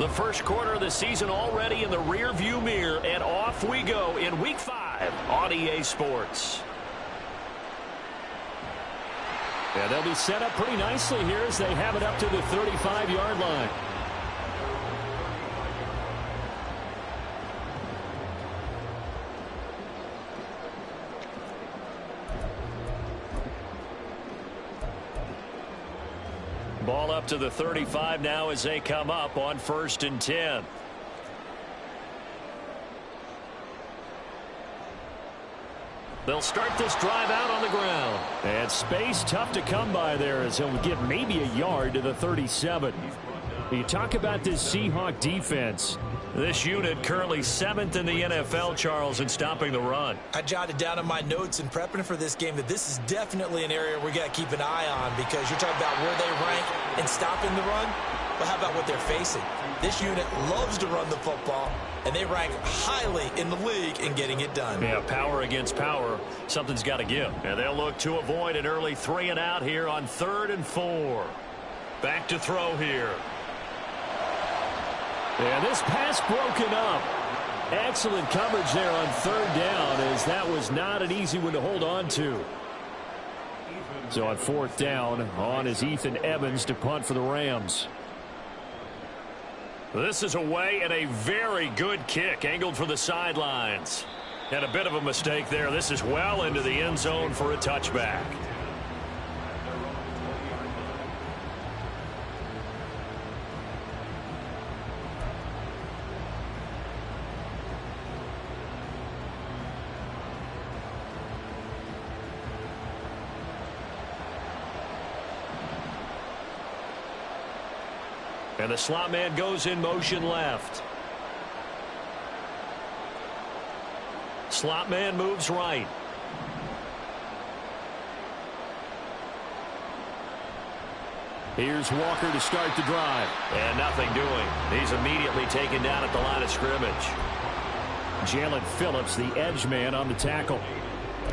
The first quarter of the season already in the rearview mirror, and off we go in Week 5 on EA Sports. Yeah, they'll be set up pretty nicely here as they have it up to the 35-yard line. Ball up to the 35 now as they come up on 1st and 10. They'll start this drive out on the ground. And space tough to come by there as he'll get maybe a yard to the 37. You talk about this Seahawk defense. This unit currently 7th in the NFL, Charles, in stopping the run. I jotted down in my notes in prepping for this game that this is definitely an area we got to keep an eye on, because you're talking about where they rank in stopping the run. Well, how about what they're facing? This unit loves to run the football, and they rank highly in the league in getting it done. Yeah, power against power. Something's got to give. And they'll look to avoid an early 3 and out here on 3rd and 4. Back to throw here. Yeah, this pass broken up. Excellent coverage there on 3rd down, as that was not an easy one to hold on to. So on 4th down, on is Ethan Evans to punt for the Rams. This is away, and a very good kick angled for the sidelines. And a bit of a mistake there. This is well into the end zone for a touchback. And the slot man goes in motion left. Slot man moves right. Here's Walker to start the drive. And nothing doing. He's immediately taken down at the line of scrimmage. Jalen Phillips, the edge man, on the tackle.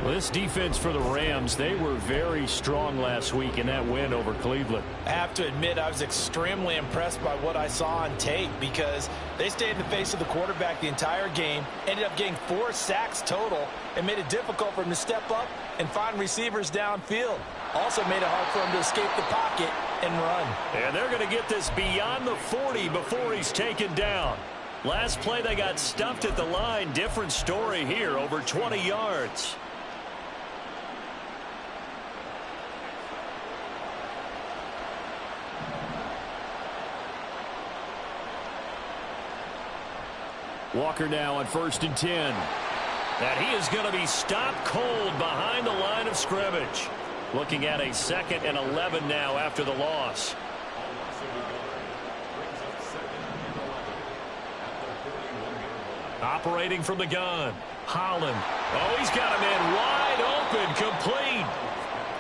Well, this defense for the Rams, they were very strong last week in that win over Cleveland. I have to admit, I was extremely impressed by what I saw on tape, because they stayed in the face of the quarterback the entire game, ended up getting 4 sacks total, and made it difficult for him to step up and find receivers downfield. Also made it hard for him to escape the pocket and run. And they're going to get this beyond the 40 before he's taken down. Last play, they got stuffed at the line. Different story here, over 20 yards. Walker now on 1st and 10. And he is going to be stopped cold behind the line of scrimmage. Looking at a 2nd and 11 now after the loss. Operating from the gun. Holland. Oh, he's got a man wide open, complete.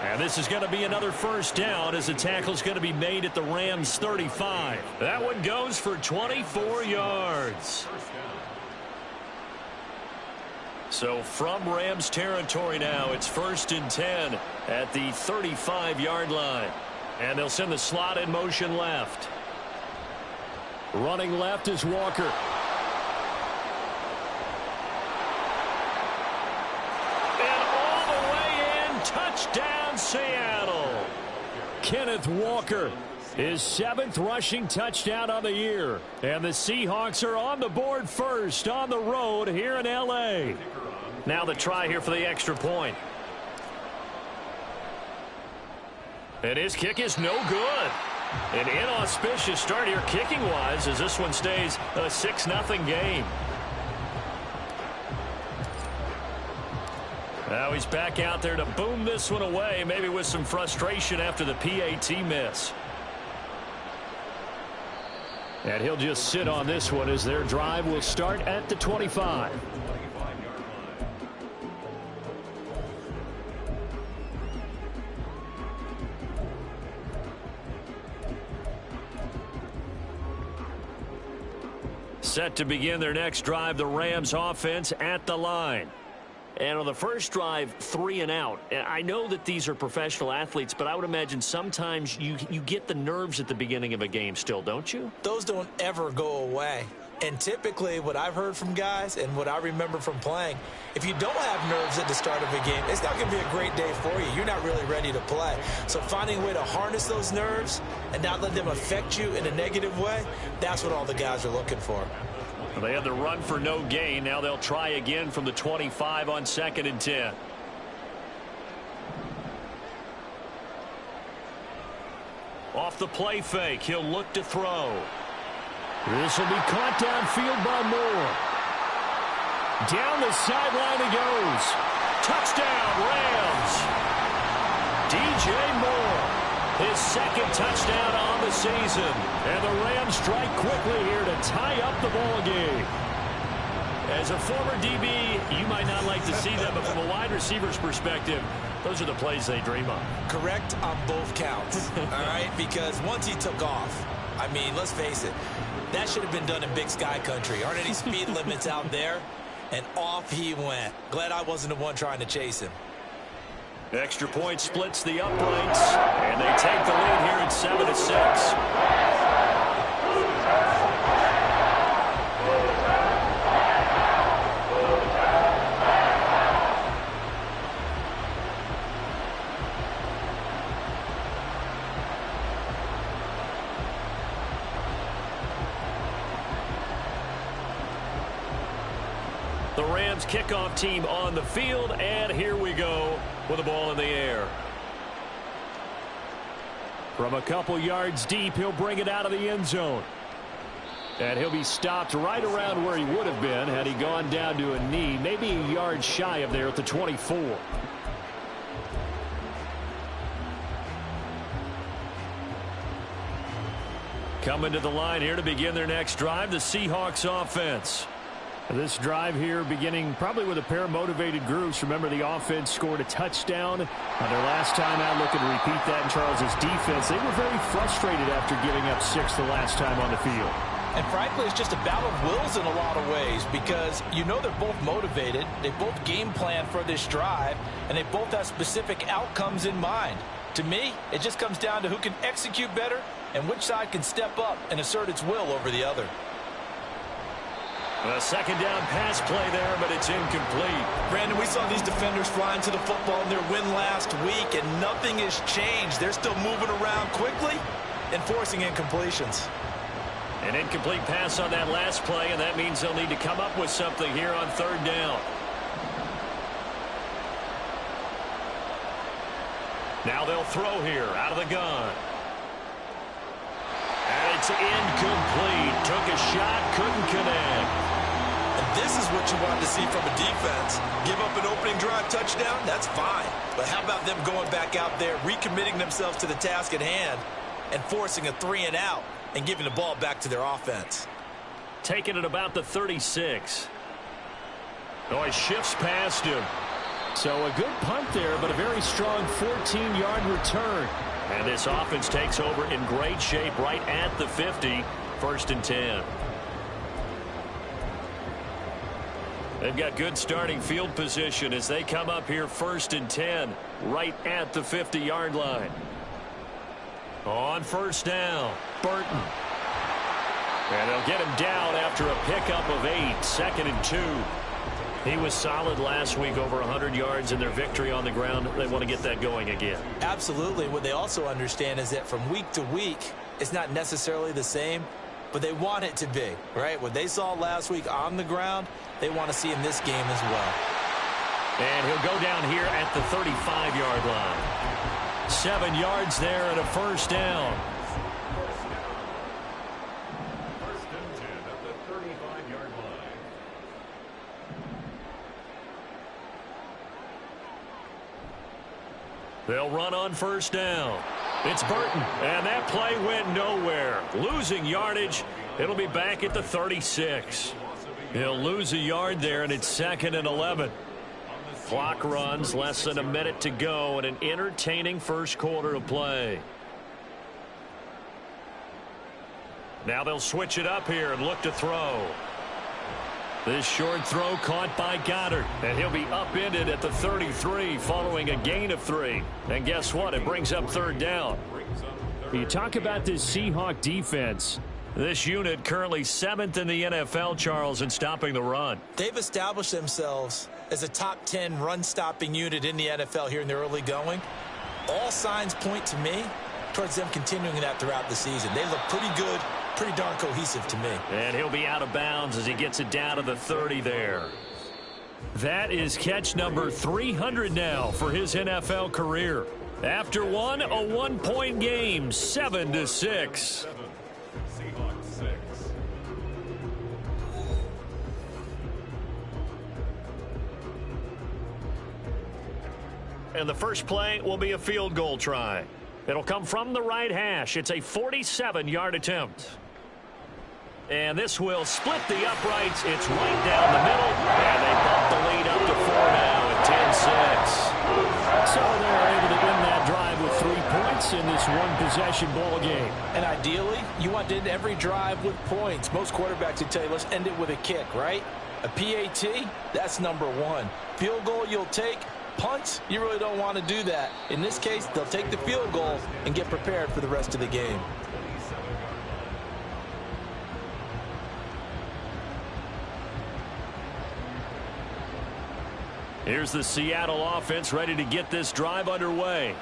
And this is going to be another 1st down, as the tackle's going to be made at the Rams' 35. That one goes for 24 yards. So from Rams territory now, it's 1st and 10 at the 35-yard line. And they'll send the slot in motion left. Running left is Walker. And all the way in, touchdown Seattle. Kenneth Walker, his 7th rushing touchdown of the year. And the Seahawks are on the board first on the road here in L.A. Now the try here for the extra point. And his kick is no good. An inauspicious start here kicking-wise, as this one stays a 6-0 game. Now he's back out there to boom this one away, maybe with some frustration after the PAT miss. And he'll just sit on this one as their drive will start at the 25. Set to begin their next drive, the Rams offense at the line. And on the first drive, 3 and out. And I know that these are professional athletes, but I would imagine sometimes you get the nerves at the beginning of a game still, don't you? Those don't ever go away. And typically what I've heard from guys and what I remember from playing, if you don't have nerves at the start of a game, it's not going to be a great day for you. You're not really ready to play. So finding a way to harness those nerves and not let them affect you in a negative way, that's what all the guys are looking for. They had the run for no gain. Now they'll try again from the 25 on 2nd and 10. Off the play fake, he'll look to throw. This will be caught downfield by Moore. Down the sideline he goes. Touchdown, Rams. DJ Moore, his 2nd touchdown on the season. And the Rams strike quickly here to tie up the ball game. As a former DB, you might not like to see them, but from a wide receiver's perspective, those are the plays they dream of. Correct on both counts, all right? Because once he took off, I mean, let's face it, that should have been done in Big Sky country. Aren't any speed limits out there? And off he went. Glad I wasn't the one trying to chase him. Extra point splits the uprights, and they take the lead here at 7-6. The Rams kickoff team on the field, and here we go with the ball in the air. From a couple yards deep, he'll bring it out of the end zone. And he'll be stopped right around where he would have been had he gone down to a knee, maybe a yard shy of there at the 24. Coming to the line here to begin their next drive, the Seahawks offense. This drive here beginning probably with a pair of motivated groups. Remember, the offense scored a touchdown on their last time out. Looking to repeat that in Charles's defense. They were very frustrated after giving up 6 the last time on the field. And frankly, it's just a battle of wills in a lot of ways because you know they're both motivated. They both game plan for this drive, and they both have specific outcomes in mind. To me, it just comes down to who can execute better and which side can step up and assert its will over the other. A second down pass play there, but it's incomplete. Brandon, we saw these defenders flying to the football in their win last week, and nothing has changed. They're still moving around quickly and forcing incompletions. An incomplete pass on that last play, and that means they'll need to come up with something here on 3rd down. Now they'll throw here out of the gun. And it's incomplete. Took a shot, couldn't connect. And this is what you want to see from a defense. Give up an opening drive touchdown, that's fine. But how about them going back out there, recommitting themselves to the task at hand, and forcing a 3 and out and giving the ball back to their offense? Taking it about the 36. Oh, he shifts past him. So a good punt there, but a very strong 14-yard return. And this offense takes over in great shape right at the 50, 1st and 10. They've got good starting field position as they come up here 1st and 10, right at the 50-yard line. On 1st down, Burton. And they'll get him down after a pickup of 8, 2nd and 2. He was solid last week, over 100 yards in their victory on the ground. They want to get that going again. Absolutely. What they also understand is that from week to week, it's not necessarily the same, but they want it to be, right? What they saw last week on the ground, they want to see in this game as well. And he'll go down here at the 35-yard line. 7 yards there and a 1st down. They'll run on 1st down. It's Burton, and that play went nowhere. Losing yardage. It'll be back at the 36. He'll lose a yard there, and it's 2nd and 11. Clock runs, less than a minute to go, and an entertaining first quarter of play. Now they'll switch it up here and look to throw. This short throw caught by Goddard. And he'll be upended at the 33 following a gain of 3. And guess what? It brings up third down. You talk about this Seahawk defense. This unit currently 7th in the NFL, Charles, in stopping the run. They've established themselves as a top 10 run-stopping unit in the NFL here in the early going. All signs point to me towards them continuing that throughout the season. They look pretty good, pretty darn cohesive to me. And he'll be out of bounds as he gets it down to the 30 there. That is catch number 300 now for his NFL career. After one, a one-point game, 7-6. And the first play will be a field goal try. It'll come from the right hash. It's a 47-yard attempt. And this will split the uprights. It's right down the middle. And they bump the lead up to 4 now at 10-6. So they're able to win that drive with 3 points in this one-possession ball game. And ideally, you want to end every drive with points. Most quarterbacks would tell you, let's end it with a kick, right? A PAT, that's number 1. Field goal you'll take. Punts, you really don't want to do that. In this case, they'll take the field goal and get prepared for the rest of the game. Here's the Seattle offense ready to get this drive underway.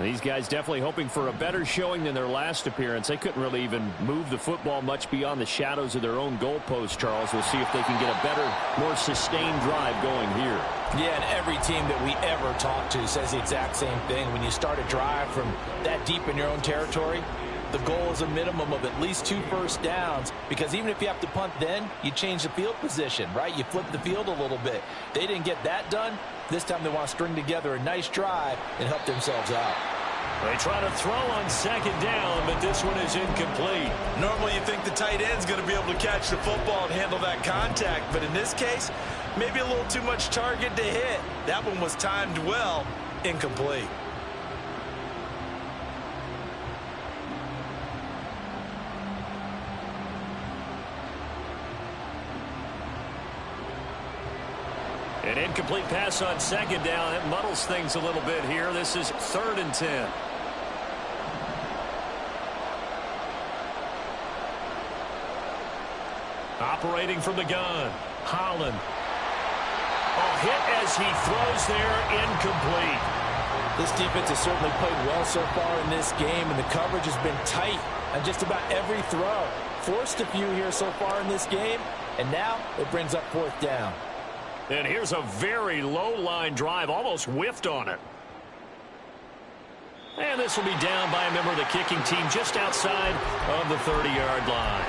These guys definitely hoping for a better showing than their last appearance. They couldn't really even move the football much beyond the shadows of their own goalpost, Charles. We'll see if they can get a better, more sustained drive going here. Yeah, and every team that we ever talk to says the exact same thing. When you start a drive from that deep in your own territory, the goal is a minimum of at least 2 first downs, because even if you have to punt then, you change the field position, right? You flip the field a little bit. They didn't get that done. This time they want to string together a nice drive and help themselves out. They try to throw on second down, but this one is incomplete. Normally you think the tight end's going to be able to catch the football and handle that contact, but in this case, maybe a little too much target to hit. That one was timed well, incomplete. An incomplete pass on second down. It muddles things a little bit here. This is 3rd and 10. Operating from the gun. Holland. A hit as he throws there, incomplete. This defense has certainly played well so far in this game, and the coverage has been tight on just about every throw. Forced a few here so far in this game, and now it brings up 4th down. And here's a very low-line drive, almost whiffed on it. And this will be down by a member of the kicking team just outside of the 30-yard line.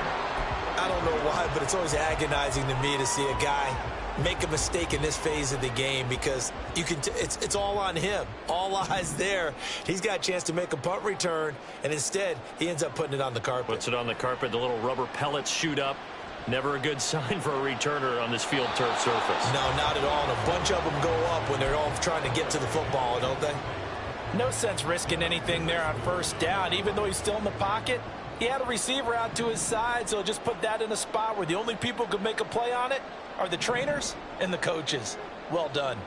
I don't know why, but it's always agonizing to me to see a guy make a mistake in this phase of the game, because you can it's all on him. All eyes there. He's got a chance to make a punt return, and instead he ends up putting it on the carpet. Puts it on the carpet. The little rubber pellets shoot up. Never a good sign for a returner on this field turf surface. No, not at all. And a bunch of them go up when they're all trying to get to the football, don't they? No sense risking anything there on 1st down. Even though he's still in the pocket, he had a receiver out to his side, so just put that in a spot where the only people who could make a play on it are the trainers and the coaches. Well done.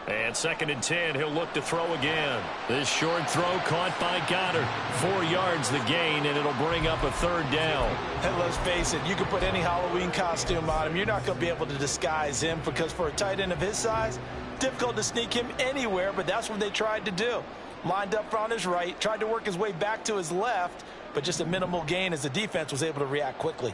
And 2nd and 10, he'll look to throw again. This short throw caught by Goddard. 4 yards the gain, and it'll bring up a 3rd down. And let's face it, you can put any Halloween costume on him. You're not going to be able to disguise him, because for a tight end of his size, difficult to sneak him anywhere, but that's what they tried to do. Lined up on his right, tried to work his way back to his left, but just a minimal gain as the defense was able to react quickly.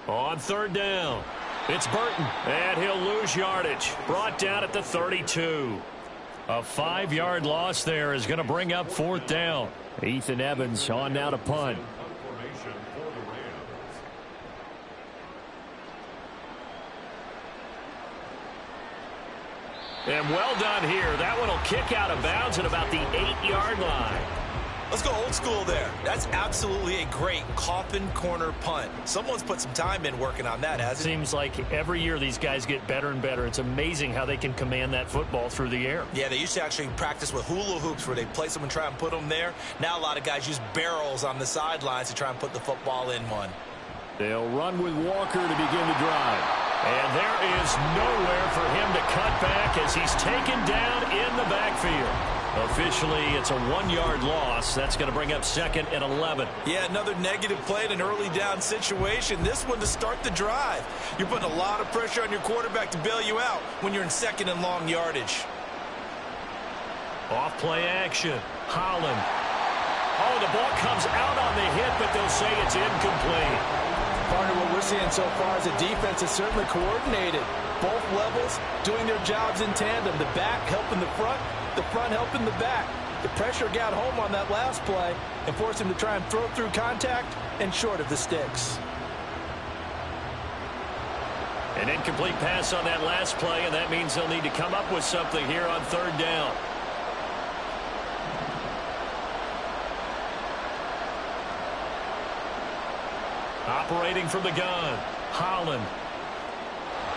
On 3rd down, it's Burton, and he'll lose yardage. Brought down at the 32. A 5-yard loss there is going to bring up 4th down. Ethan Evans on now to punt. And well done here. That one will kick out of bounds at about the 8-yard line. Let's go old school there. That's absolutely a great coffin corner punt. Someone's put some time in working on that, hasn't it? Seems like every year these guys get better and better. It's amazing how they can command that football through the air. Yeah, they used to actually practice with hula hoops where they place them and try and put them there. Now a lot of guys use barrels on the sidelines to try and put the football in one. They'll run with Walker to begin the drive. And there is nowhere for him to cut back as he's taken down in the backfield. Officially, it's a 1-yard loss. That's going to bring up 2nd and 11. Yeah, another negative play in an early down situation. This one to start the drive. You're putting a lot of pressure on your quarterback to bail you out when you're in 2nd and long yardage. Off play action. Holland. Oh, the ball comes out on the hit, but they'll say it's incomplete. Part of what we're seeing so far is the defense is certainly coordinated. Both levels doing their jobs in tandem. The back helping the front helping the back. The pressure got home on that last play and forced him to try and throw through contact and short of the sticks. An incomplete pass on that last play, and that means they'll need to come up with something here on 3rd down. Operating from the gun, Holland.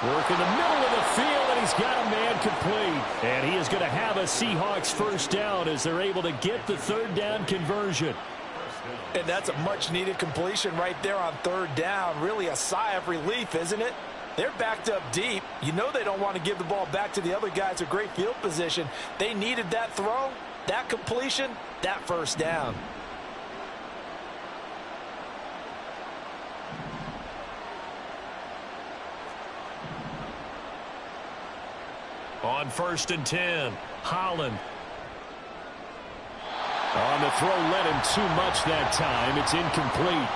Work in the middle of the field, and he's got a man complete. And he is going to have a Seahawks 1st down as they're able to get the 3rd down conversion. And that's a much-needed completion right there on 3rd down. Really a sigh of relief, isn't it? They're backed up deep. You know they don't want to give the ball back to the other guys. A great field position. They needed that throw, that completion, that 1st down. On 1st and 10, Holland. On the throw, led him too much that time. It's incomplete.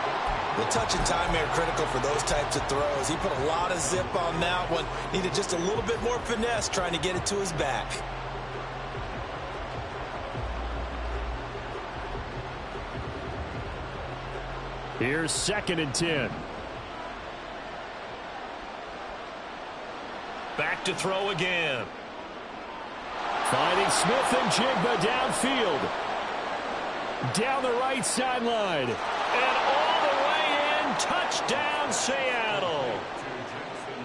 The touch and time are critical for those types of throws. He put a lot of zip on that one. Needed just a little bit more finesse trying to get it to his back. Here's 2nd and 10. Back to throw again. Finding Smith and Jigba downfield. Down the right sideline. And all the way in. Touchdown, Seattle.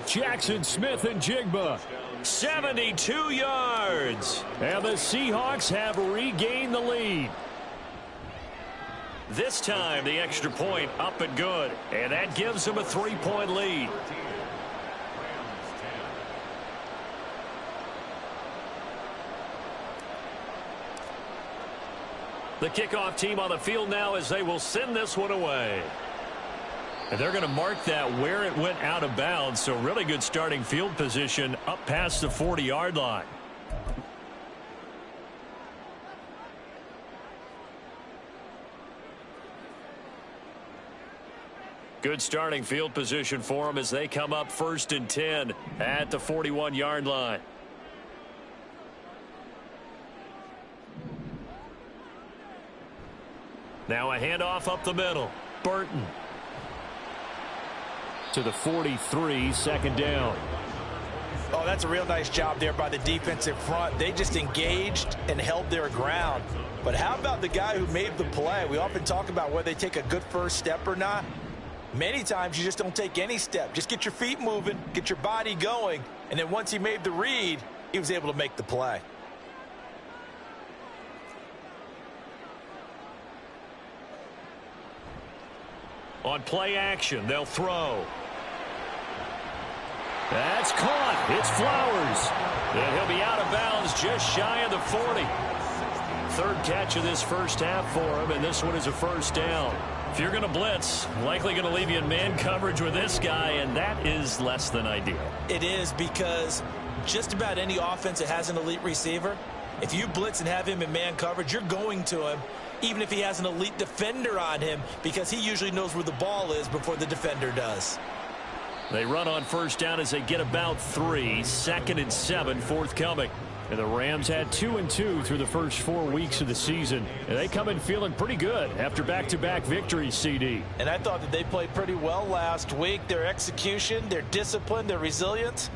Jackson Smith and Jigba. 72 yards. And the Seahawks have regained the lead. This time, the extra point up and good. And that gives them a 3-point lead. The kickoff team on the field now as they will send this one away. And they're going to mark that where it went out of bounds. So really good starting field position up past the 40-yard line. Good starting field position for them as they come up 1st and 10 at the 41-yard line. Now a handoff up the middle. Burton. To the 43, 2nd down. Oh, that's a real nice job there by the defensive front. They just engaged and held their ground. But how about the guy who made the play? We often talk about whether they take a good first step or not. Many times you just don't take any step. Just get your feet moving, get your body going, and then once he made the read, he was able to make the play. On play action, they'll throw. That's caught. It's Flowers. And he'll be out of bounds just shy of the 40. 3rd catch of this 1st half for him, and this one is a 1st down. If you're going to blitz, likely going to leave you in man coverage with this guy, and that is less than ideal. It is, because just about any offense that has an elite receiver, if you blitz and have him in man coverage, you're going to him, even if he has an elite defender on him, because he usually knows where the ball is before the defender does. They run on 1st down as they get about 3. 2nd and 7 forthcoming. And the Rams had 2-2 through the first 4 weeks of the season. And they come in feeling pretty good after back-to-back victories, CD. And I thought that they played pretty well last week. Their execution, their discipline, their resilience,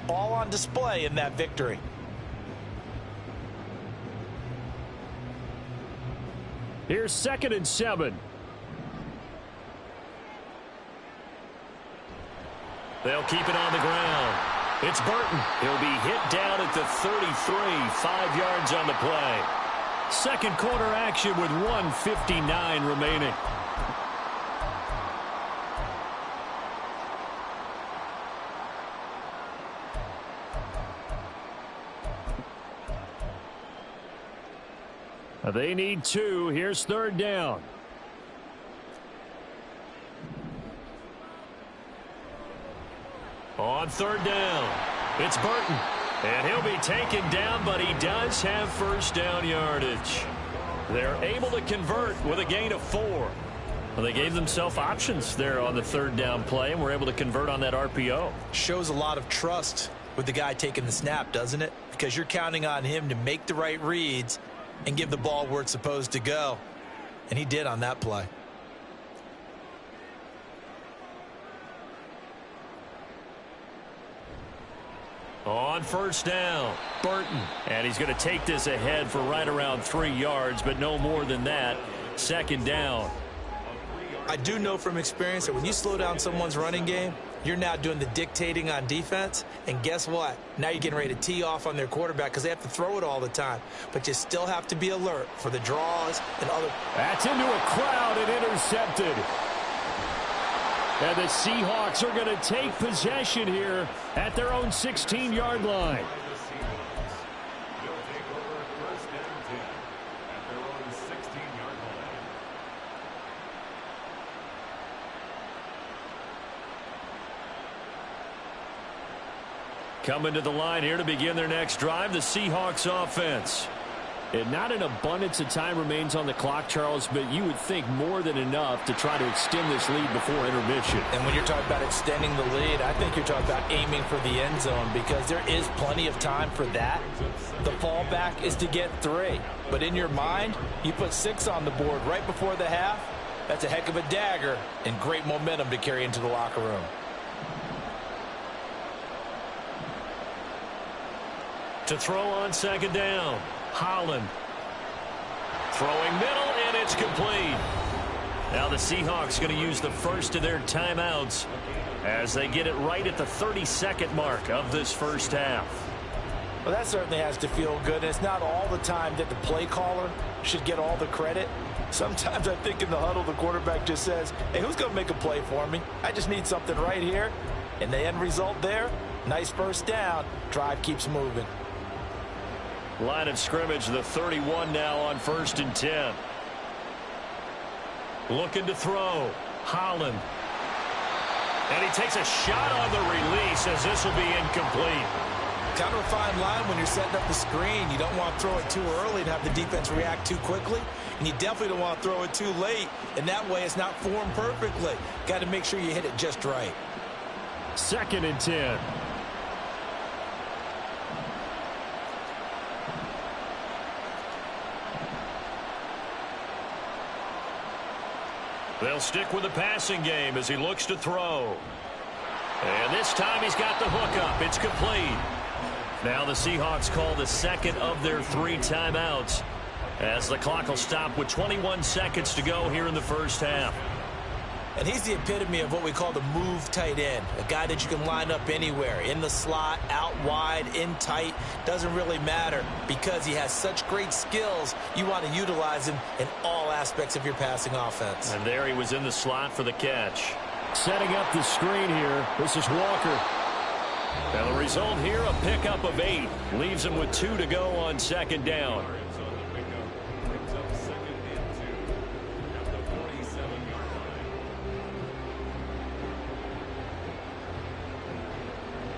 all on display in that victory. Here's 2nd and 7. They'll keep it on the ground. It's Burton. He'll be hit down at the 33, 5 yards on the play. Second quarter action with 1:59 remaining. They need 2. Here's 3rd down. On 3rd down, it's Burton. And he'll be taken down, but he does have first down yardage. They're able to convert with a gain of 4. Well, they gave themselves options there on the 3rd down play, and were able to convert on that RPO. Shows a lot of trust with the guy taking the snap, doesn't it? Because you're counting on him to make the right reads and give the ball where it's supposed to go. And he did on that play. On 1st down, Burton. And he's going to take this ahead for right around 3 yards, but no more than that. 2nd down. I do know from experience that when you slow down someone's running game, you're now doing the dictating on defense. And guess what? Now you're getting ready to tee off on their quarterback because they have to throw it all the time. But you still have to be alert for the draws and other. That's into a crowd and intercepted. And the Seahawks are going to take possession here at their own 16-yard line. Coming to the line here to begin their next drive, the Seahawks offense. And not an abundance of time remains on the clock, Charles, but you would think more than enough to try to extend this lead before intermission. And when you're talking about extending the lead, I think you're talking about aiming for the end zone because there is plenty of time for that. The fallback is to get 3. But in your mind, you put 6 on the board right before the half. That's a heck of a dagger and great momentum to carry into the locker room. To throw on 2nd down, Holland. Throwing middle, and it's complete. Now the Seahawks going to use the first of their timeouts as they get it right at the 32nd mark of this first half. Well, that certainly has to feel good. And it's not all the time that the play caller should get all the credit. Sometimes I think in the huddle, the quarterback just says, hey, who's going to make a play for me? I just need something right here. And the end result there, nice first down. Drive keeps moving. Line of scrimmage, the 31 now on 1st and 10. Looking to throw. Holland. And he takes a shot on the release as this will be incomplete. Kind of a fine line when you're setting up the screen. You don't want to throw it too early and have the defense react too quickly. And you definitely don't want to throw it too late. And that way it's not formed perfectly. Got to make sure you hit it just right. 2nd and 10. They'll stick with the passing game as he looks to throw. And this time he's got the hook up. It's complete. Now the Seahawks call the 2nd of their 3 timeouts as the clock will stop with 21 seconds to go here in the first half. And he's the epitome of what we call the move tight end, a guy that you can line up anywhere, in the slot, out wide, in tight, doesn't really matter because he has such great skills. You want to utilize him in all aspects of your passing offense. And there he was in the slot for the catch. Setting up the screen here, this is Walker. And the result here, a pickup of 8. Leaves him with 2 to go on 2nd down.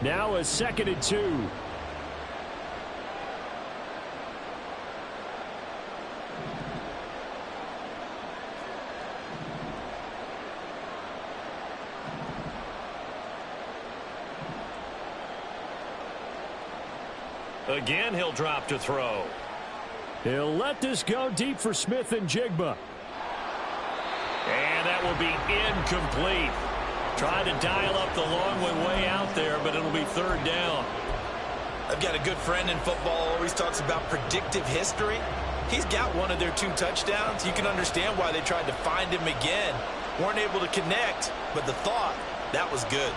Now a 2nd and 2. Again, he'll drop to throw. He'll let this go deep for Smith and Jigba. And that will be incomplete. Trying to dial up the long one way out there, but it'll be 3rd down. I've got a good friend in football, always talks about predictive history. He's got one of their 2 touchdowns. You can understand why they tried to find him again. Weren't able to connect, but the thought, that was good.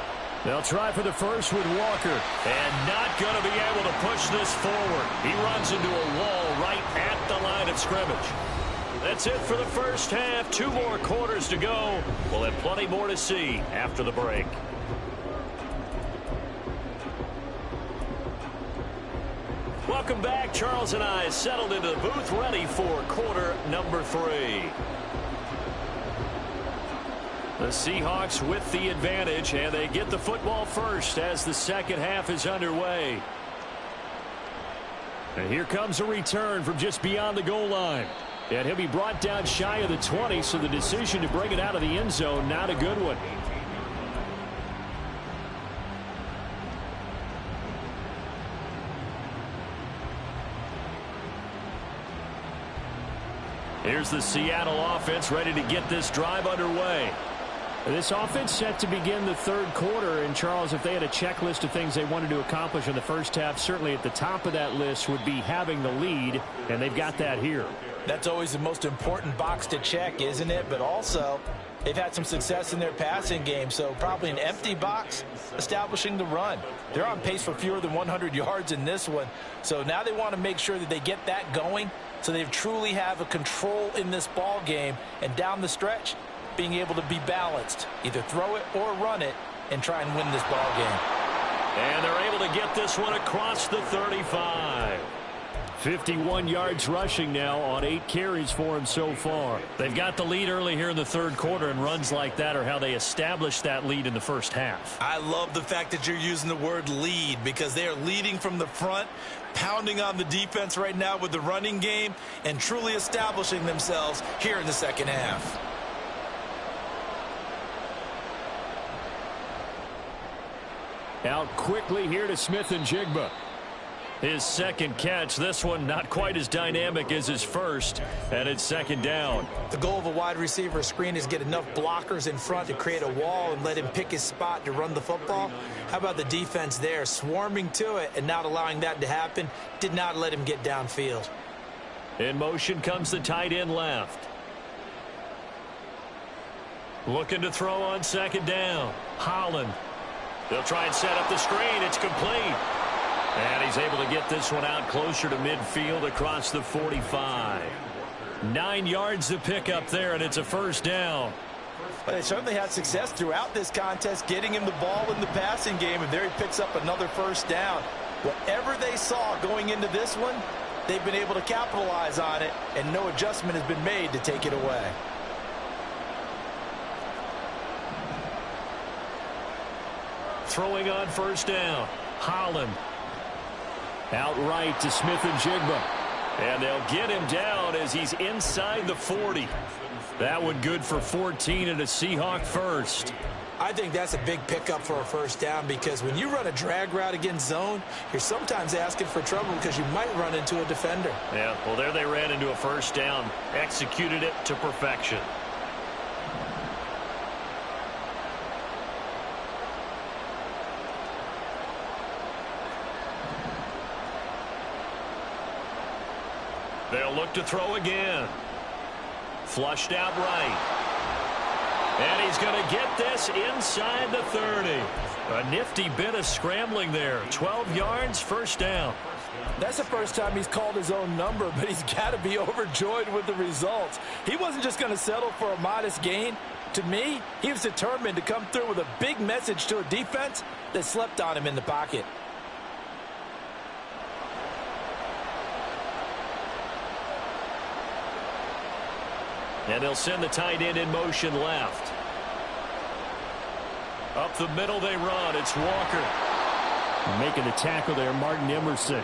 They'll try for the first with Walker. And not going to be able to push this forward. He runs into a wall right at the line of scrimmage. That's it for the first half. 2 more quarters to go. We'll have plenty more to see after the break. Welcome back. Charles and I settled into the booth, ready for quarter number 3. The Seahawks with the advantage, and they get the football first as the second half is underway. And here comes a return from just beyond the goal line. And he'll be brought down shy of the 20, so the decision to bring it out of the end zone, not a good one. Here's the Seattle offense ready to get this drive underway. This offense set to begin the third quarter. And, Charles, if they had a checklist of things they wanted to accomplish in the first half, certainly at the top of that list would be having the lead, and they've got that here. That's always the most important box to check, isn't it? But also, they've had some success in their passing game, so probably an empty box establishing the run. They're on pace for fewer than 100 yards in this one, so now they want to make sure that they get that going so they truly have a control in this ball game, and down the stretch, being able to be balanced, either throw it or run it, and try and win this ball game. And they're able to get this one across the 35. 51 yards rushing now on 8 carries for him so far. They've got the lead early here in the third quarter, and runs like that are how they established that lead in the first half. I love the fact that you're using the word lead, because they are leading from the front, pounding on the defense right now with the running game, and truly establishing themselves here in the second half. Out quickly here to Smith-Njigba. His second catch, this one not quite as dynamic as his first, and it's second down. The goal of a wide receiver screen is get enough blockers in front to create a wall and let him pick his spot to run the football. How about the defense there, swarming to it and not allowing that to happen? Did not let him get downfield. In motion comes the tight end left. Looking to throw on second down. Holland. They'll try and set up the screen. It's complete. And he's able to get this one out closer to midfield across the 45. 9 yards to pick up there, and it's a first down. But they certainly had success throughout this contest, getting him the ball in the passing game, and there he picks up another first down. Whatever they saw going into this one, they've been able to capitalize on it, and no adjustment has been made to take it away. Throwing on first down. Holland. Outright to Smith-Njigba. And they'll get him down as he's inside the 40. That one good for 14 and a Seahawk first. I think that's a big pickup for a first down, because when you run a drag route against zone, you're sometimes asking for trouble because you might run into a defender. Yeah, well, there they ran into a first down. Executed it to perfection. They'll look to throw again. Flushed out right. And he's going to get this inside the 30. A nifty bit of scrambling there. 12 yards, first down. That's the first time he's called his own number, but he's got to be overjoyed with the results. He wasn't just going to settle for a modest gain. To me, he was determined to come through with a big message to a defense that slept on him in the pocket. And they'll send the tight end in motion left. Up the middle they run. It's Walker. Making the tackle there, Martin Emerson.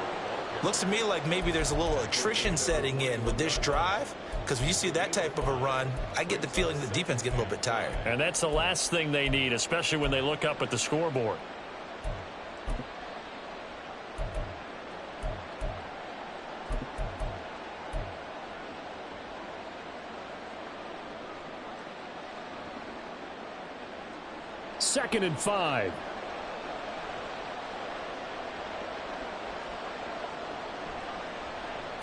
Looks to me like maybe there's a little attrition setting in with this drive, because when you see that type of a run, I get the feeling the defense getting a little bit tired. And that's the last thing they need, especially when they look up at the scoreboard. Second and 5.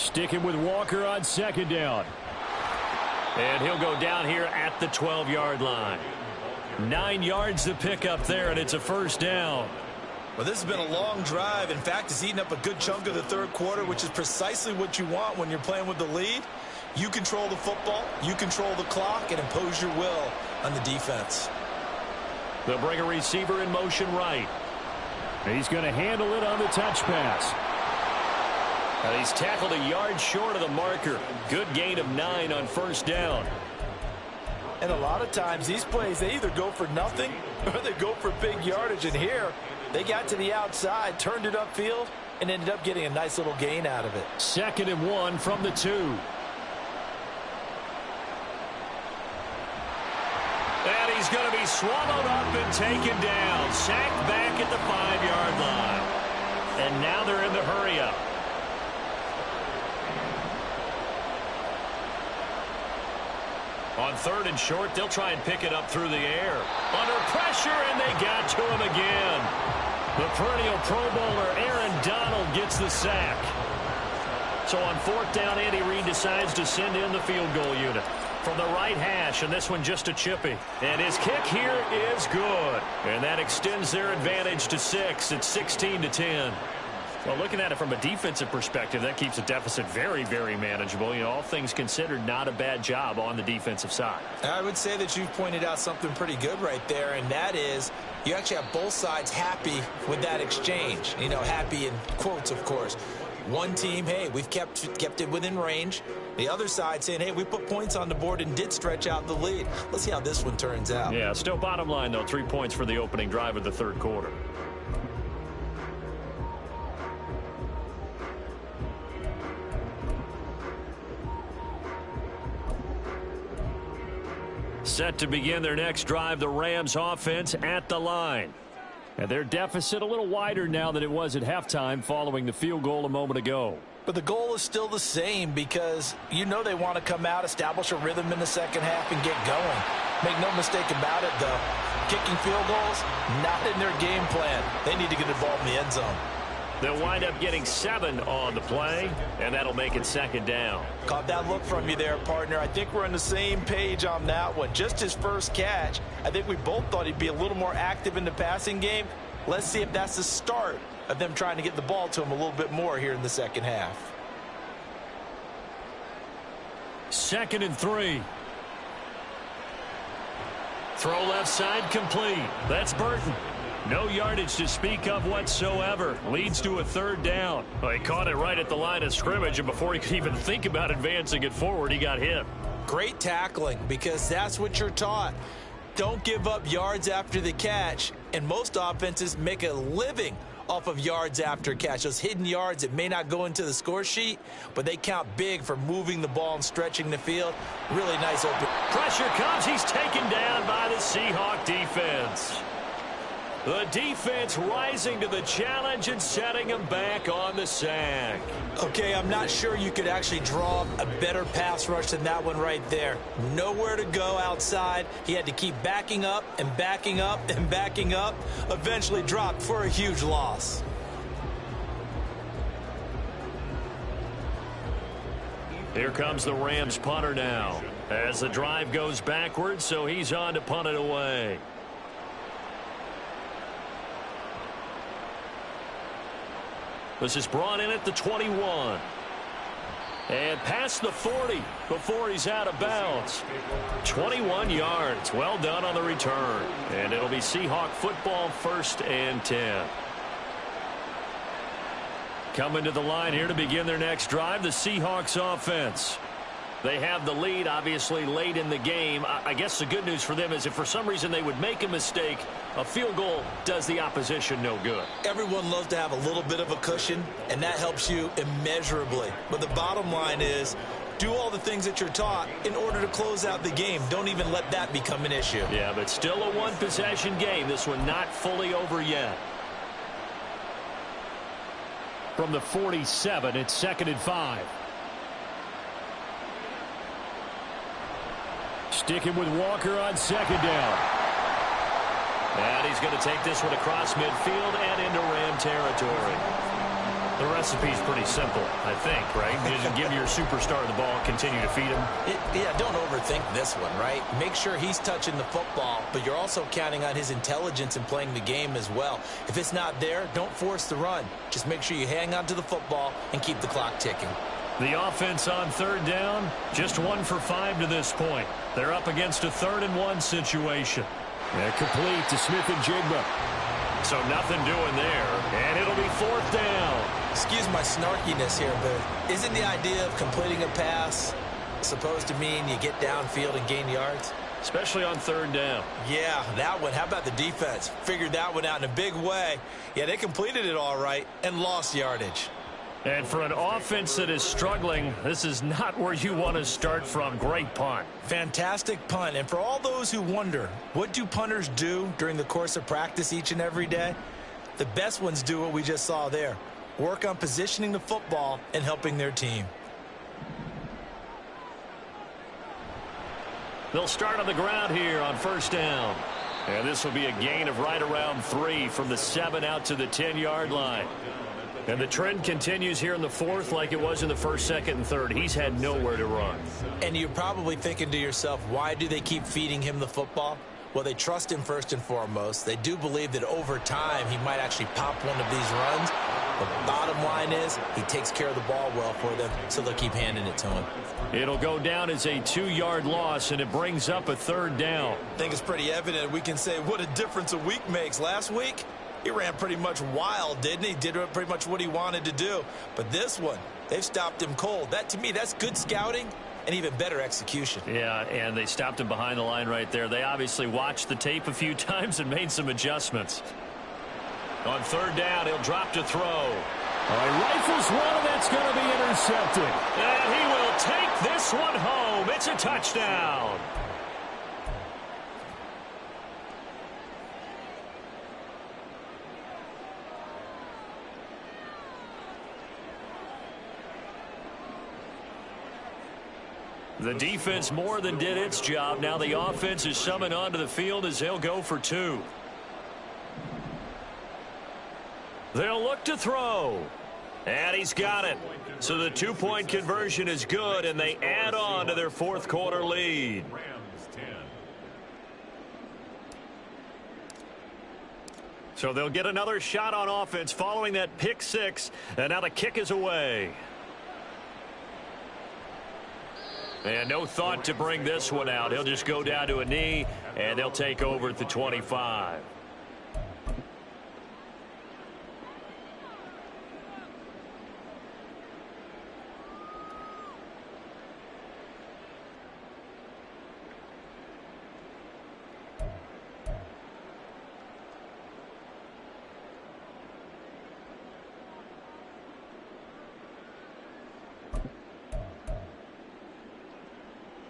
Sticking with Walker on second down. And he'll go down here at the 12-yard line. 9 yards to pick up there, and it's a first down. Well, this has been a long drive. In fact, it's eaten up a good chunk of the third quarter, which is precisely what you want when you're playing with the lead. You control the football, you control the clock, and impose your will on the defense. They'll bring a receiver in motion right. He's going to handle it on the touch pass. He's tackled a yard short of the marker. Good gain of 9 on first down. And a lot of times these plays, they either go for nothing or they go for big yardage. And here, they got to the outside, turned it upfield, and ended up getting a nice little gain out of it. 2nd and 1 from the 2. And he's going to be swallowed up and taken down. Sacked back at the 5-yard line. And now they're in the hurry-up. On 3rd and short, they'll try and pick it up through the air. Under pressure, and they got to him again. The perennial Pro Bowler Aaron Donald gets the sack. So on 4th down, Andy Reid decides to send in the field goal unit from the right hash, and this one just a chippy. And his kick here is good. And that extends their advantage to 6. It's 16-10. Well, looking at it from a defensive perspective, that keeps the deficit very, very manageable. You know, all things considered, not a bad job on the defensive side. I would say that you've pointed out something pretty good right there, and that is you actually have both sides happy with that exchange. You know, happy in quotes, of course. One team, hey, we've kept it within range. The other side saying, hey, we put points on the board and did stretch out the lead. Let's see how this one turns out. Yeah, still bottom line, though, 3 points for the opening drive of the third quarter. Set to begin their next drive, the Rams offense at the line. And their deficit a little wider now than it was at halftime following the field goal a moment ago. But the goal is still the same because you know they want to come out, establish a rhythm in the second half, and get going. Make no mistake about it, though. Kicking field goals, not in their game plan. They need to get involved in the end zone. They'll wind up getting 7 on the play, and that'll make it 2nd down. Caught that look from you there, partner. I think we're on the same page on that one. Just his first catch. I think we both thought he'd be a little more active in the passing game. Let's see if that's the start of them trying to get the ball to him a little bit more here in the second half. 2nd and 3. Throw left side complete. That's Burton. No yardage to speak of whatsoever. Leads to a 3rd down. Well, he caught it right at the line of scrimmage, and before he could even think about advancing it forward, he got hit. Great tackling, because that's what you're taught. Don't give up yards after the catch, and most offenses make a living off of yards after catch. Those hidden yards that may not go into the score sheet, but they count big for moving the ball and stretching the field. Really nice open. Pressure comes. He's taken down by the Seahawk defense. The defense rising to the challenge and setting him back on the sack. Okay, I'm not sure you could actually draw a better pass rush than that one right there. Nowhere to go outside. He had to keep backing up and backing up and backing up. Eventually dropped for a huge loss. Here comes the Rams punter now. As the drive goes backwards, so he's on to punt it away. This is brought in at the 21. And past the 40 before he's out of bounds. 21 yards. Well done on the return. And it'll be Seahawk football, 1st and 10. Coming to the line here to begin their next drive, the Seahawks offense. They have the lead, obviously, late in the game. I guess the good news for them is if for some reason they would make a mistake, a field goal does the opposition no good. Everyone loves to have a little bit of a cushion, and that helps you immeasurably. But the bottom line is, do all the things that you're taught in order to close out the game. Don't even let that become an issue. Yeah, but still a one-possession game. This one not fully over yet. From the 47, it's 2nd and 5. Sticking with Walker on 2nd down. And he's going to take this one across midfield and into Ram territory. The recipe's pretty simple, I think, right? You just give your superstar the ball, continue to feed him. Yeah, don't overthink this one, right? Make sure he's touching the football, but you're also counting on his intelligence in playing the game as well. If it's not there, don't force the run. Just make sure you hang on to the football and keep the clock ticking. The offense on third down, just 1 for 5 to this point. They're up against a 3rd-and-1 situation. And complete to Smith and Jigba. So nothing doing there, and it'll be 4th down. Excuse my snarkiness here, but isn't the idea of completing a pass supposed to mean you get downfield and gain yards? Especially on 3rd down. Yeah, that one. How about the defense? Figured that one out in a big way. Yeah, they completed it all right and lost yardage. And for an offense that is struggling, this is not where you want to start from. Great punt. Fantastic punt. And for all those who wonder, what do punters do during the course of practice each and every day? The best ones do what we just saw there. Work on positioning the football and helping their team. They'll start on the ground here on 1st down. And this will be a gain of right around 3 from the 7 out to the 10-yard line. And the trend continues here in the 4th like it was in the 1st, 2nd, and 3rd. He's had nowhere to run. And you're probably thinking to yourself, why do they keep feeding him the football? Well, they trust him first and foremost. They do believe that over time he might actually pop one of these runs. The bottom line is he takes care of the ball well for them, so they'll keep handing it to him. It'll go down as a 2-yard loss, and it brings up a 3rd down. I think it's pretty evident. We can say what a difference a week makes. Last week, he ran pretty much wild, didn't he? Did pretty much what he wanted to do. But this one, they've stopped him cold. That, to me, that's good scouting and even better execution. Yeah, and they stopped him behind the line right there. They obviously watched the tape a few times and made some adjustments. On 3rd down, he'll drop to throw. All right, rifles one, and that's going to be intercepted. And he will take this one home. It's a touchdown. The defense more than did its job. Now the offense is summoned onto the field as they'll go for 2. They'll look to throw. And he's got it. So the 2-point conversion is good, and they add on to their 4th quarter lead. So they'll get another shot on offense following that pick 6, and now the kick is away. And no thought to bring this one out. He'll just go down to a knee, and they'll take over at the 25.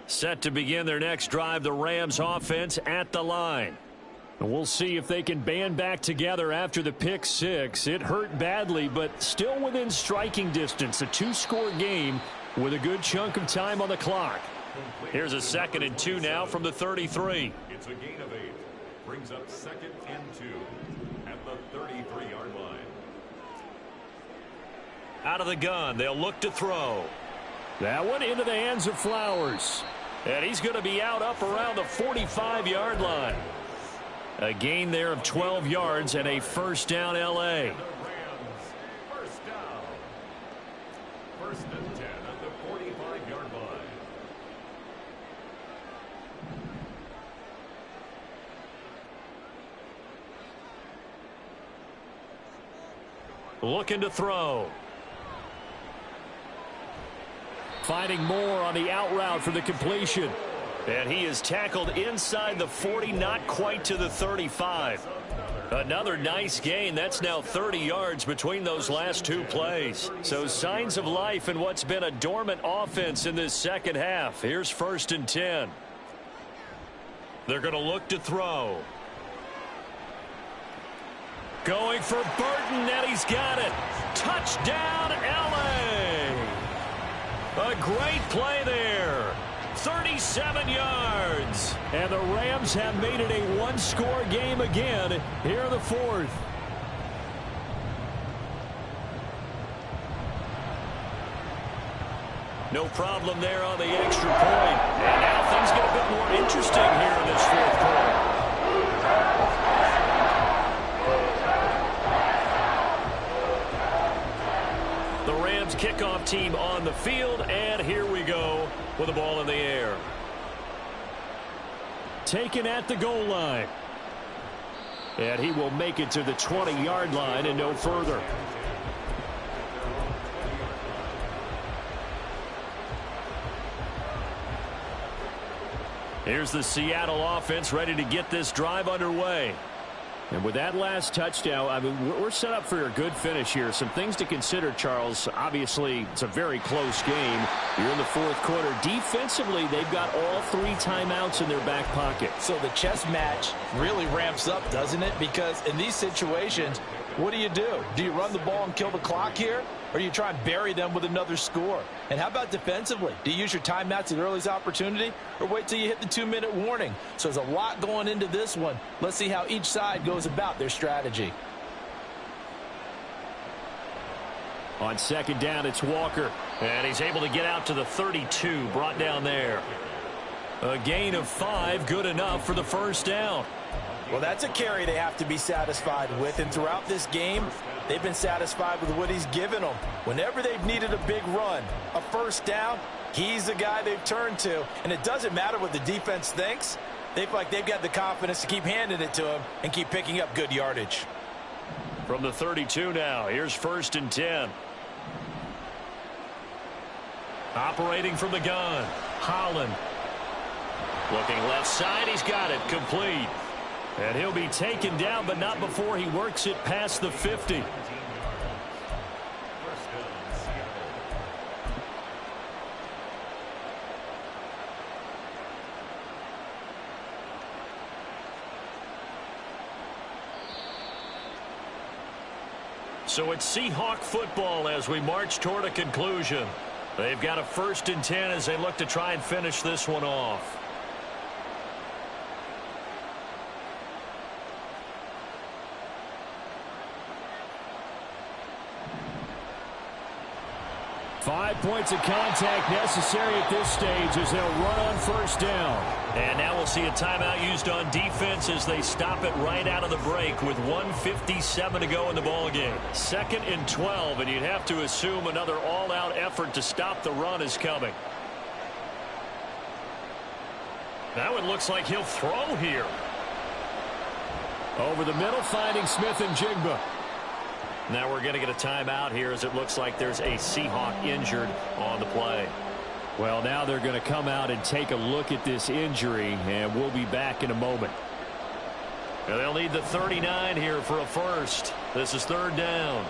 Set to begin their next drive, the Rams offense at the line. And we'll see if they can band back together after the pick 6. It hurt badly, but still within striking distance. A 2-score game with a good chunk of time on the clock. Here's a 2nd and 2 now from the 33. It's a gain of 8. Brings up 2nd and 2 at the 33-yard line. Out of the gun, they'll look to throw. That one into the hands of Flowers. And he's going to be out up around the 45-yard line. A gain there of 12 yards and a 1st down L.A. First down. 1st and 10 at the 45-yard line. Looking to throw. Finding more on the out route for the completion. And he is tackled inside the 40, not quite to the 35. Another nice gain. That's now 30 yards between those last 2 plays. So signs of life in what's been a dormant offense in this 2nd half. Here's 1st and 10. They're going to look to throw. Going for Burton, and he's got it. Touchdown, L.A. A great play there. 37 yards. And the Rams have made it a 1-score game again here in the 4th. No problem there on the extra point. And now things get a bit more interesting here in this fourth quarter. The Rams kickoff team on the field, and here we go with the ball in the air. Taken at the goal line. And he will make it to the 20-yard line and no further. Here's the Seattle offense ready to get this drive underway. And with that last touchdown, I mean, we're set up for a good finish here. Some things to consider, Charles. Obviously, it's a very close game. You're in the fourth quarter. Defensively, they've got all 3 timeouts in their back pocket. So the chess match really ramps up, doesn't it? Because in these situations, what do? Do you run the ball and kill the clock here? Or do you try and bury them with another score? And how about defensively? Do you use your timeouts at earliest opportunity? Or wait till you hit the 2-minute warning? So there's a lot going into this one. Let's see how each side goes about their strategy. On second down, it's Walker. And he's able to get out to the 32, brought down there. A gain of 5, good enough for the first down. Well, that's a carry they have to be satisfied with. And throughout this game, they've been satisfied with what he's given them. Whenever they've needed a big run, a first down, he's the guy they've turned to. And it doesn't matter what the defense thinks. They feel like they've got the confidence to keep handing it to him and keep picking up good yardage. From the 32 now, here's 1st and 10. Operating from the gun, Holland. Looking left side, he's got it, complete. And he'll be taken down, but not before he works it past the 50. So it's Seahawk football as we march toward a conclusion. They've got a 1st and 10 as they look to try and finish this one off. Five points of contact necessary at this stage as they'll run on first down. And now we'll see a timeout used on defense as they stop it right out of the break with 1:57 to go in the ballgame. 2nd and 12, and you'd have to assume another all-out effort to stop the run is coming. Now it looks like he'll throw here. Over the middle, finding Smith and Jigba. Now we're going to get a timeout here as it looks like there's a Seahawk injured on the play. Well, now they're going to come out and take a look at this injury, and we'll be back in a moment. And they'll need the 39 here for a first. This is 3rd down.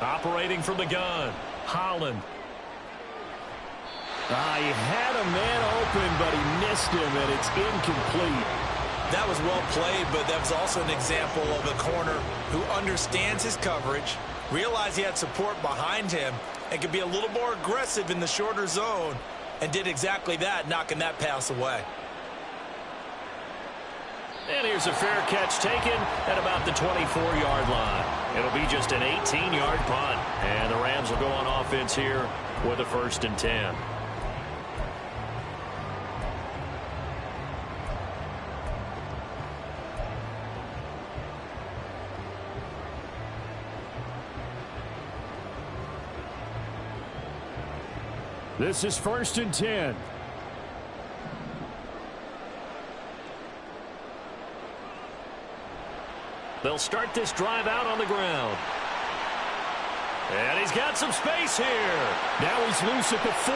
Operating from the gun, Holland. He had a man open, but he missed him, and it's incomplete. That was well played, but that was also an example of a corner who understands his coverage, realized he had support behind him, and could be a little more aggressive in the shorter zone, and did exactly that, knocking that pass away. And here's a fair catch taken at about the 24-yard line. It'll be just an 18-yard punt. And the Rams will go on offense here with a 1st and 10. This is 1st and 10. They'll start this drive out on the ground. And he's got some space here. Now he's loose at the 40.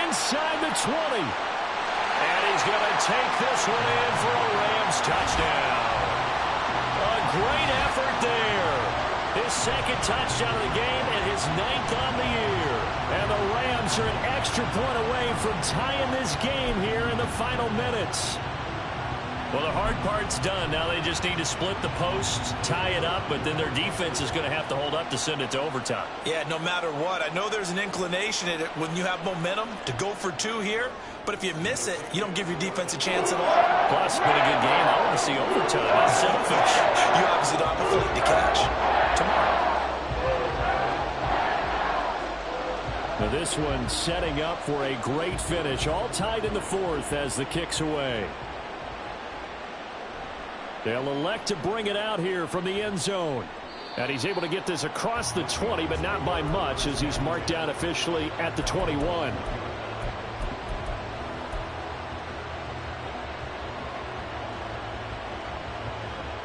Inside the 20. And he's going to take this one in for a Rams touchdown. A great effort there. His 2nd touchdown of the game and his 9th on the year. And the Rams are an extra point away from tying this game here in the final minutes. Well, the hard part's done. Now they just need to split the posts, tie it up, but then their defense is going to have to hold up to send it to overtime. Yeah, no matter what. I know there's an inclination in it when you have momentum to go for two here, but if you miss it, you don't give your defense a chance at all. Plus, been a good game. I want to see overtime. That's selfish. You obviously don't have a fleet to catch. Tomorrow. Now this one setting up for a great finish. All tied in the fourth as the kick's away. They'll elect to bring it out here from the end zone. And he's able to get this across the 20, but not by much as he's marked down officially at the 21.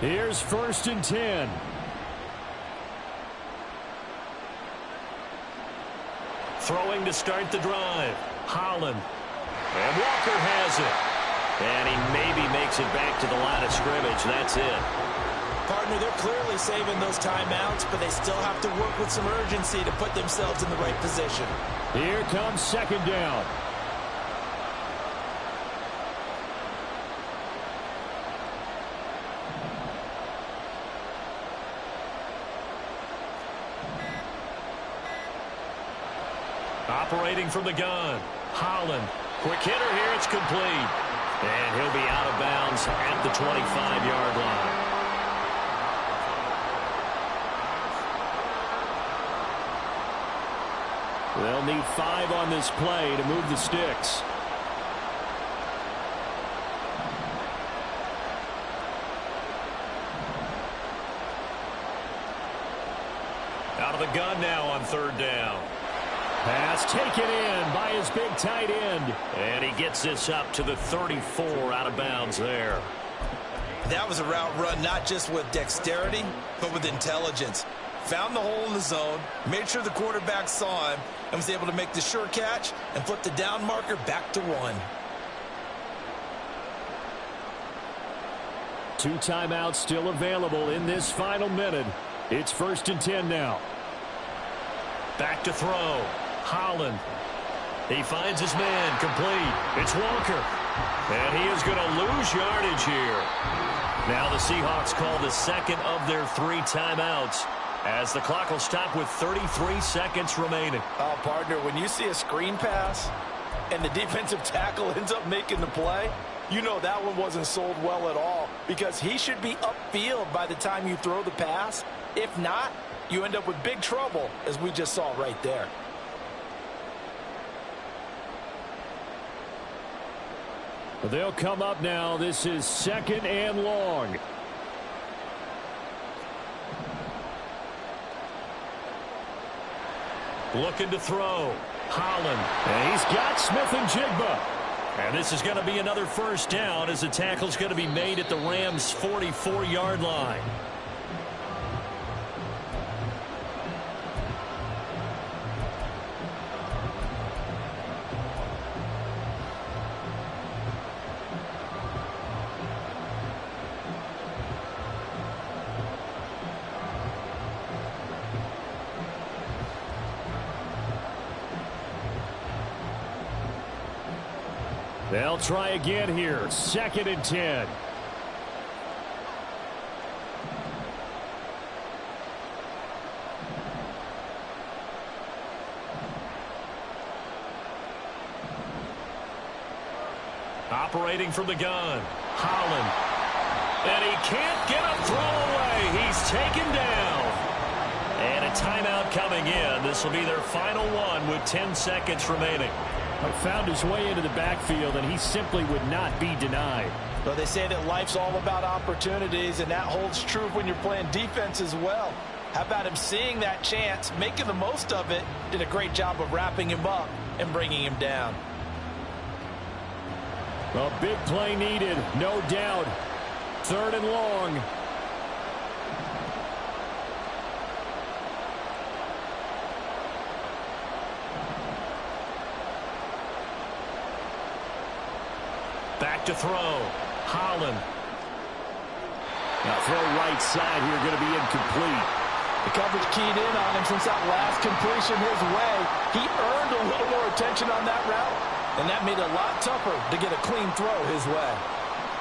Here's 1st and 10. Throwing to start the drive. Holland. And Walker has it. And he maybe makes it back to the line of scrimmage. That's it. Partner, they're clearly saving those timeouts, but they still have to work with some urgency to put themselves in the right position. Here comes 2nd down. Operating from the gun. Holland. Quick hitter here. It's complete. And he'll be out of bounds at the 25-yard line. They'll need 5 on this play to move the sticks. Out of the gun now on 3rd down. Pass taken in by his big tight end. And he gets this up to the 34 out of bounds there. That was a route run not just with dexterity, but with intelligence. Found the hole in the zone, made sure the quarterback saw him, and was able to make the sure catch and flip the down marker back to 1. 2 timeouts still available in this final minute. It's 1st and 10 now. Back to throw. Holland. He finds his man. Complete. It's Walker. And he is going to lose yardage here. Now the Seahawks call the second of their 3 timeouts as the clock will stop with 33 seconds remaining. Oh, partner, when you see a screen pass and the defensive tackle ends up making the play, you know that one wasn't sold well at all because he should be upfield by the time you throw the pass. If not, you end up with big trouble, as we just saw right there. They'll come up now. This is 2nd and long. Looking to throw. Holland. And he's got Smith and Jigba. And this is going to be another 1st down as the tackle's going to be made at the Rams' 44-yard line. They'll try again here. 2nd and 10. Operating from the gun. Holland. And he can't get a throw away. He's taken down. And a timeout coming in. This will be their final one with 10 seconds remaining. Found his way into the backfield, and he simply would not be denied. Well, they say that life's all about opportunities, and that holds true when you're playing defense as well. How about him seeing that chance, making the most of it, did a great job of wrapping him up and bringing him down. A big play needed, no doubt. 3rd and long. Back to throw. Holland. Now throw right side here, going to be incomplete. The coverage keyed in on him since that last completion his way. He earned a little more attention on that route, and that made it a lot tougher to get a clean throw his way.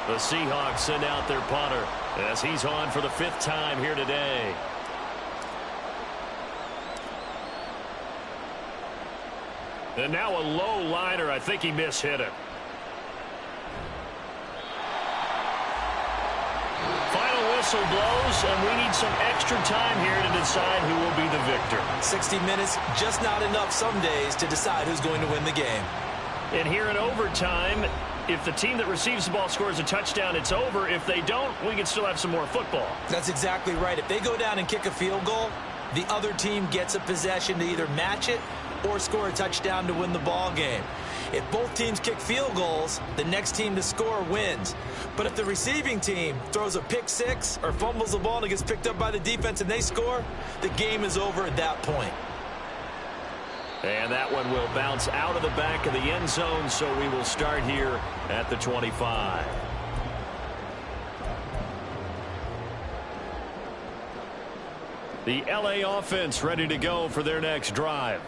The Seahawks send out their punter as he's on for the 5th time here today. And now a low liner. I think he mishit it. Final whistle blows, and we need some extra time here to decide who will be the victor. 60 minutes, just not enough some days to decide who's going to win the game. And here in overtime, if the team that receives the ball scores a touchdown, it's over. If they don't, we can still have some more football. That's exactly right. If they go down and kick a field goal, the other team gets a possession to either match it or score a touchdown to win the ball game. If both teams kick field goals, the next team to score wins. But if the receiving team throws a pick six or fumbles the ball and it gets picked up by the defense and they score, the game is over at that point. And that one will bounce out of the back of the end zone, so we will start here at the 25. The LA offense ready to go for their next drive.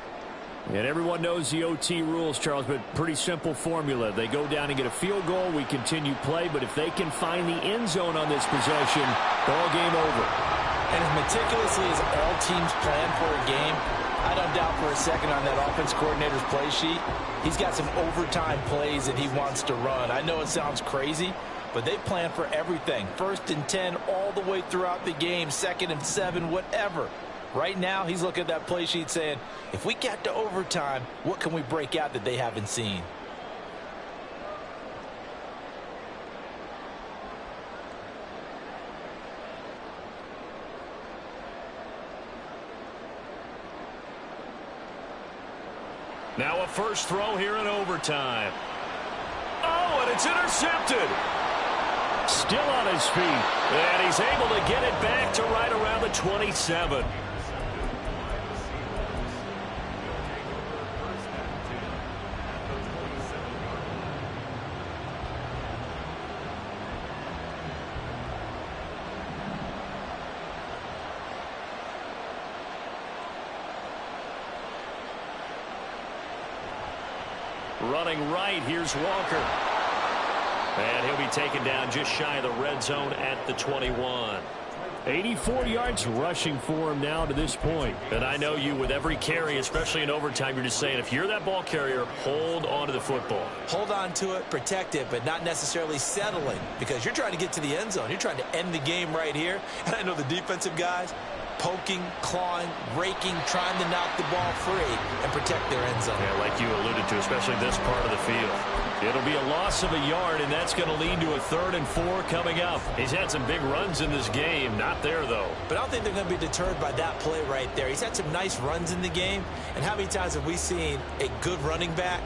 And everyone knows the OT rules, Charles, but pretty simple formula. They go down and get a field goal, we continue play, but if they can find the end zone on this possession, ball game over. And as meticulously as all teams plan for a game, I don't doubt for a second on that offense coordinator's play sheet, he's got some overtime plays that he wants to run. I know it sounds crazy, but they plan for everything. 1st and 10 all the way throughout the game, 2nd and 7, whatever. Right now, he's looking at that play sheet saying, if we get to overtime, what can we break out that they haven't seen? Now a first throw here in overtime. Oh, and it's intercepted. Still on his feet. And he's able to get it back to right around the 27. Running right, here's Walker. And he'll be taken down just shy of the red zone at the 21. 84 yards rushing for him now to this point. And I know you, with every carry, especially in overtime, you're just saying, if you're that ball carrier, hold on to the football. Hold on to it, protect it, but not necessarily settling, because you're trying to get to the end zone. You're trying to end the game right here. And I know the defensive guys, poking, clawing, raking, trying to knock the ball free and protect their end zone. Yeah, like you alluded to, especially this part of the field. It'll be a loss of a yard, and that's going to lead to a 3rd and 4 coming up. He's had some big runs in this game. Not there, though. But I don't think they're going to be deterred by that play right there. He's had some nice runs in the game. And how many times have we seen a good running back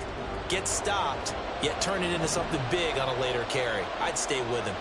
get stopped, yet turn it into something big on a later carry? I'd stay with him.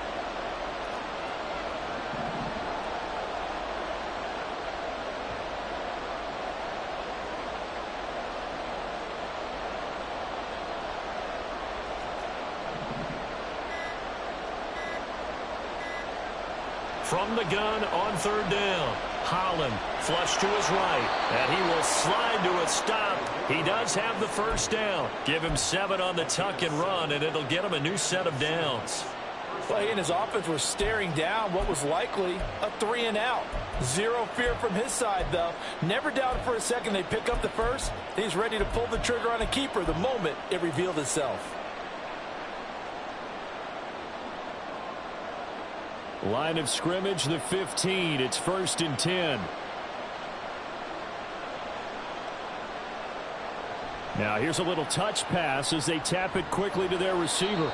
From the gun on 3rd down. Holland flush to his right. And he will slide to a stop. He does have the first down. Give him 7 on the tuck and run, and it'll get him a new set of downs. Well, he and his offense were staring down what was likely a 3 and out. Zero fear from his side, though. Never doubted for a second they pick up the first. He's ready to pull the trigger on a keeper the moment it revealed itself. Line of scrimmage, the 15. It's 1st and 10. Now here's a little touch pass as they tap it quickly to their receiver.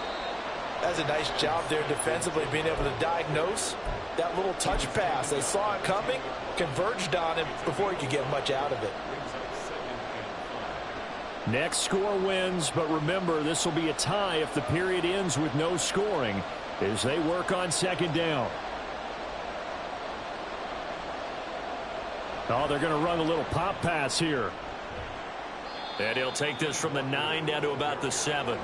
That's a nice job there defensively, being able to diagnose that little touch pass. They saw it coming, converged on it before he could get much out of it. Next score wins, but remember, this will be a tie if the period ends with no scoring as they work on 2nd down. Oh, they're going to run a little pop pass here. And he'll take this from the 9 down to about the 7.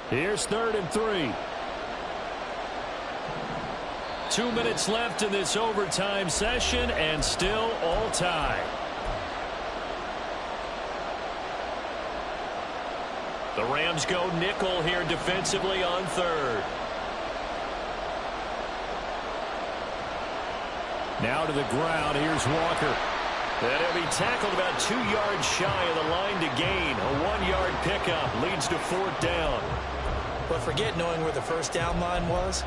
Here's 3rd and 3. 2 minutes left in this overtime session, and still all tied. The Rams go nickel here defensively on third. Now to the ground. Here's Walker. And he'll be tackled about 2 yards shy of the line to gain. A 1-yard pickup leads to fourth down. But forget knowing where the first down line was.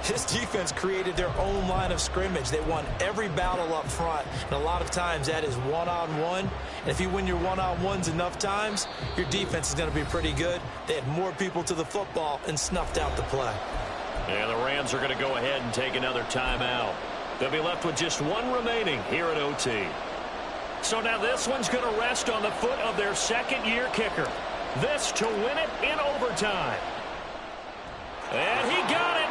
This defense created their own line of scrimmage. They won every battle up front, and a lot of times that is one-on-one. And if you win your one-on-ones enough times, your defense is going to be pretty good. They had more people to the football and snuffed out the play. And the Rams are going to go ahead and take another timeout. They'll be left with just one remaining here at OT. So now this one's going to rest on the foot of their second-year kicker. This to win it in overtime. And he got it.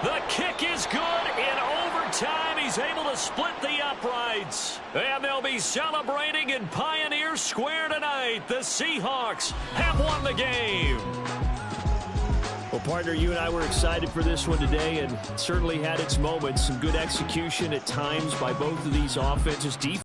The kick is good in overtime. He's able to split the uprights. And they'll be celebrating in Pioneer Square tonight. The Seahawks have won the game. Well, partner, you and I were excited for this one today, and certainly had its moments. Some good execution at times by both of these offenses.